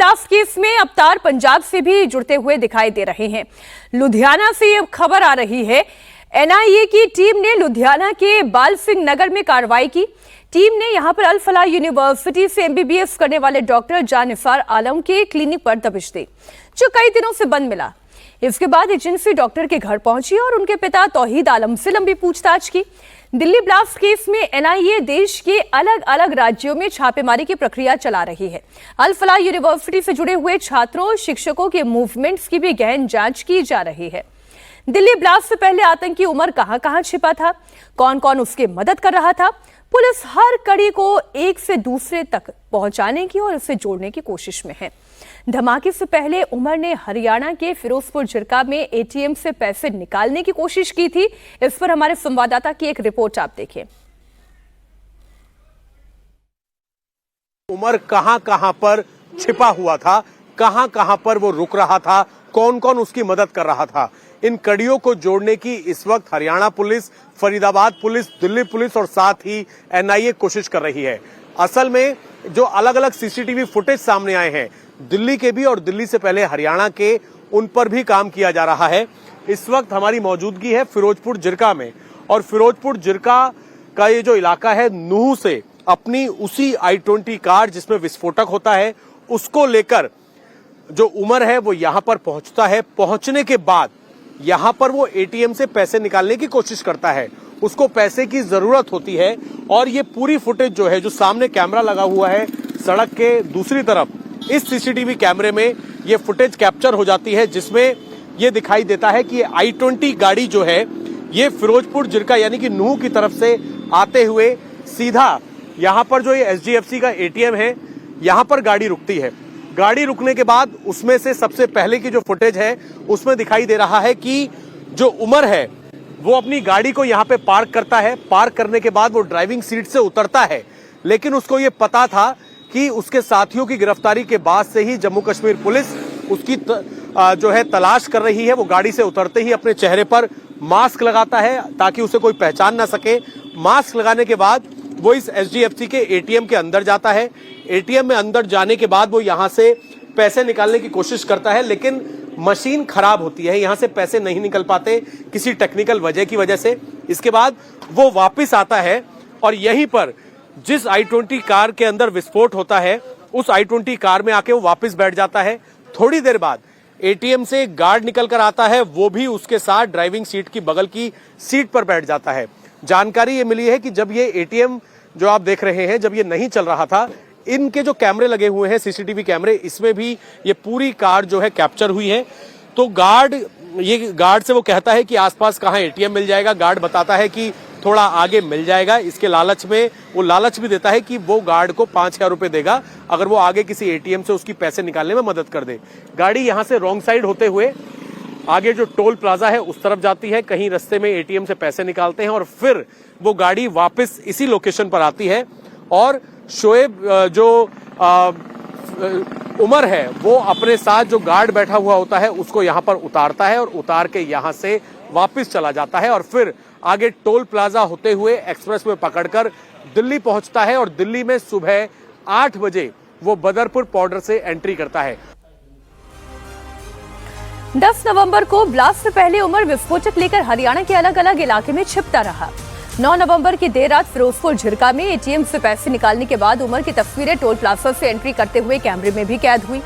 Blast case में अब तार पंजाब से भी जुड़ते हुए दिखाई दे रहे हैं। लुधियाना से ये खबर आ रही है। एनआईए की टीम ने लुधियाना के बाल सिंह नगर में कार्रवाई की। टीम ने यहां पर अल फलाह यूनिवर्सिटी से एमबीबीएस करने वाले डॉक्टर जानिसार आलम के क्लिनिक पर दबिश दी, जो कई दिनों से बंद मिला। इसके बाद एजेंसी डॉक्टर के घर पहुंची और उनके पिता तौहीद आलम से लंबी पूछताछ की। दिल्ली ब्लास्ट केस में एनआईए देश के अलग अलग राज्यों में छापेमारी की प्रक्रिया चला रही है। अल फलाह यूनिवर्सिटी से जुड़े हुए छात्रों, शिक्षकों के मूवमेंट्स की भी गहन जांच की जा रही है। दिल्ली ब्लास्ट से पहले आतंकी उमर कहां छिपा था, कौन कौन उसकी मदद कर रहा था, पुलिस हर कड़ी को एक से दूसरे तक पहुंचाने की और इसे जोड़ने की कोशिश में है। धमाके से पहले उमर ने हरियाणा के फिरोजपुर झिरका में एटीएम से पैसे निकालने की कोशिश की थी। इस पर हमारे संवाददाता की एक रिपोर्ट आप देखिए। उमर कहां पर छिपा हुआ था, कहां पर वो रुक रहा था, कौन कौन उसकी मदद कर रहा था, इन कड़ियों को जोड़ने की इस वक्त Haryana police, Faridabad police, Delhi police और साथ ही एनआईए कोशिश कर रही है। असल में जो अलग अलग सीसीटीवी फुटेज सामने आए हैं, दिल्ली के भी और दिल्ली से पहले हरियाणा के, उन पर भी काम किया जा रहा है। इस वक्त हमारी मौजूदगी है फिरोजपुर झिरका में, और फिरोजपुर झिरका का ये जो इलाका है, नूह से अपनी उसी i20 कार जिसमें विस्फोटक होता है, उसको लेकर जो उमर है वो यहां पर पहुंचता है। पहुंचने के बाद यहां पर वो एटीएम से पैसे निकालने की कोशिश करता है। उसको पैसे की जरूरत होती है और ये पूरी फुटेज जो है, जो सामने कैमरा लगा हुआ है सड़क के दूसरी तरफ, इस सीसीटीवी कैमरे में ये फुटेज कैप्चर हो जाती है, जिसमें ये दिखाई देता है कि ये i20 गाड़ी जो है ये फिरोजपुर झिरका यानी कि नूह की तरफ से आते हुए सीधा यहां पर जो ये एचडीएफसी का एटीएम है, यहां पर गाड़ी रुकती है। गाड़ी रुकने के बाद उसमें से सबसे पहले की जो फुटेज है उसमें दिखाई दे रहा है कि जो उमर है वो अपनी गाड़ी को यहां पे पार्क करता है। पार्क करने के बाद वो ड्राइविंग सीट से उतरता है, लेकिन उसको ये पता था कि उसके साथियों की गिरफ्तारी के बाद से ही जम्मू कश्मीर पुलिस उसकी जो है तलाश कर रही है। वो गाड़ी से उतरते ही अपने चेहरे पर मास्क लगाता है ताकि उसे कोई पहचान ना सके। मास्क लगाने के बाद वो इस एचडीएफसी के एटीएम के अंदर जाता है। एटीएम में अंदर जाने के बाद वो यहां से पैसे निकालने की कोशिश करता है, लेकिन मशीन खराब होती है, यहां से पैसे नहीं निकल पाते किसी टेक्निकल वजह की वजह से। इसके बाद वो वापस आता है और यहीं पर जिस i20 कार के अंदर विस्फोट होता है, उस i20 कार में आके वो वापस बैठ जाता है। थोड़ी देर बाद एटीएम से गार्ड निकल कर आता है, वो भी उसके साथ ड्राइविंग सीट की बगल की सीट पर बैठ जाता है। जानकारी ये मिली है कि जब ये एटीएम जो आप देख रहे हैं, जब ये नहीं चल रहा था, इनके जो कैमरे लगे हुए हैं सीसीटीवी कैमरे, इसमें भी ये पूरी कार जो है कैप्चर हुई है। तो गार्ड से वो कहता है कि आसपास कहां एटीएम मिल जाएगा। गार्ड बताता है कि थोड़ा आगे मिल जाएगा। इसके लालच में वो लालच भी देता है कि वो गार्ड को 5,000 रुपए देगा अगर वो आगे किसी एटीएम से उसकी पैसे निकालने में मदद कर दे। गाड़ी यहां से रॉन्ग साइड होते हुए आगे जो टोल प्लाजा है उस तरफ जाती है। कहीं रास्ते में एटीएम से पैसे निकालते हैं और फिर वो गाड़ी वापस इसी लोकेशन पर आती है और शोएब जो उमर है वो अपने साथ जो गार्ड बैठा हुआ होता है उसको यहां पर उतारता है और उतार के यहां से वापस चला जाता है और फिर आगे टोल प्लाजा होते हुए एक्सप्रेस में पकड़कर दिल्ली पहुंचता है और दिल्ली में सुबह 8 बजे वो बदरपुर बॉर्डर से एंट्री करता है। 10 नवंबर को ब्लास्ट से पहले उमर विस्फोटक लेकर हरियाणा के अलग अलग इलाके में छिपता रहा। 9 नवंबर की देर रात फिरोजपुर झिरका में एटीएम से पैसे निकालने के बाद उमर की तस्वीरें टोल प्लाजा से एंट्री करते हुए कैमरे में भी कैद हुई।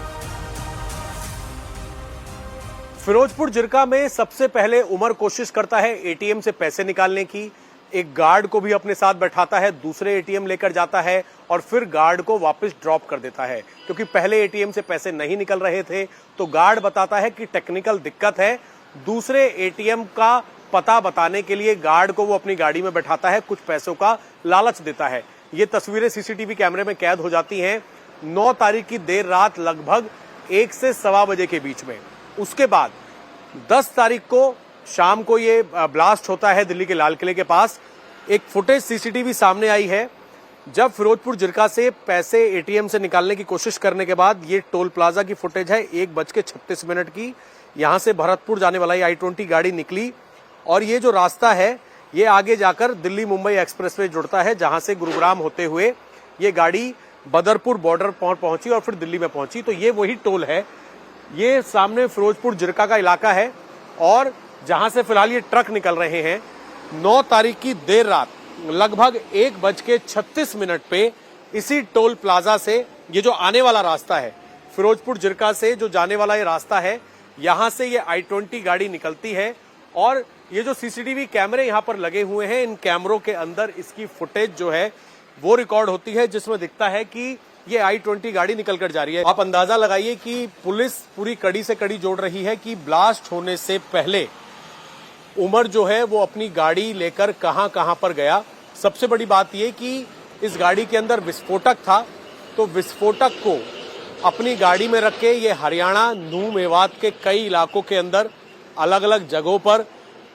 फिरोजपुर झिरका में सबसे पहले उमर कोशिश करता है एटीएम से पैसे निकालने की। एक गार्ड को भी अपने साथ बैठाता है, दूसरे एटीएम लेकर जाता है और फिर गार्ड को वापस ड्रॉप कर देता है, क्योंकि पहले एटीएम से पैसे नहीं निकल रहे थे। तो गार्ड बताता है कि टेक्निकल दिक्कत है। दूसरे एटीएम का पता बताने के लिए गार्ड को वो अपनी गाड़ी में बैठाता है, कुछ पैसों का लालच देता है। ये तस्वीरें सीसीटीवी कैमरे में कैद हो जाती हैं 9 तारीख की देर रात लगभग 1 से 1:15 बजे के बीच में। उसके बाद 10 तारीख को शाम को ये ब्लास्ट होता है दिल्ली के लाल किले के पास। एक फुटेज सीसीटीवी सामने आई है जब फिरोजपुर झिरका से पैसे एटीएम से निकालने की कोशिश करने के बाद, ये टोल प्लाजा की फुटेज है 1:36 की। यहां से भरतपुर जाने वाला i20 गाड़ी निकली और ये जो रास्ता है ये आगे जाकर दिल्ली मुंबई एक्सप्रेसवे जुड़ता है, जहां से गुरुग्राम होते हुए ये गाड़ी बदरपुर बॉर्डर पहुंची और फिर दिल्ली में पहुंची। तो ये वही टोल है, ये सामने फिरोजपुर जिरका का इलाका है और जहां से फिलहाल ये ट्रक निकल रहे हैं। 9 तारीख की देर रात लगभग 1:36 पे इसी टोल प्लाजा से ये जो आने वाला रास्ता है, फिरोजपुर जिरका से जो जाने वाला ये रास्ता है, यहां से ये I-20 गाड़ी निकलती है और ये जो सीसीटीवी कैमरे यहां पर लगे हुए हैं, इन कैमरों के अंदर इसकी फुटेज जो है वो रिकॉर्ड होती है, जिसमें दिखता है कि ये I-20 गाड़ी निकल कर जा रही है। आप अंदाजा लगाइए कि पुलिस पूरी कड़ी से कड़ी जोड़ रही है कि ब्लास्ट होने से पहले उमर जो है वो अपनी गाड़ी लेकर कहां कहां पर गया। सबसे बड़ी बात यह कि इस गाड़ी के अंदर विस्फोटक था, तो विस्फोटक को अपनी गाड़ी में रख के ये हरियाणा, नूह, मेवात के कई इलाकों के अंदर अलग अलग जगहों पर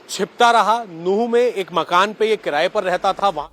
छिपता रहा। नूह में एक मकान पे ये किराए पर रहता था, वहां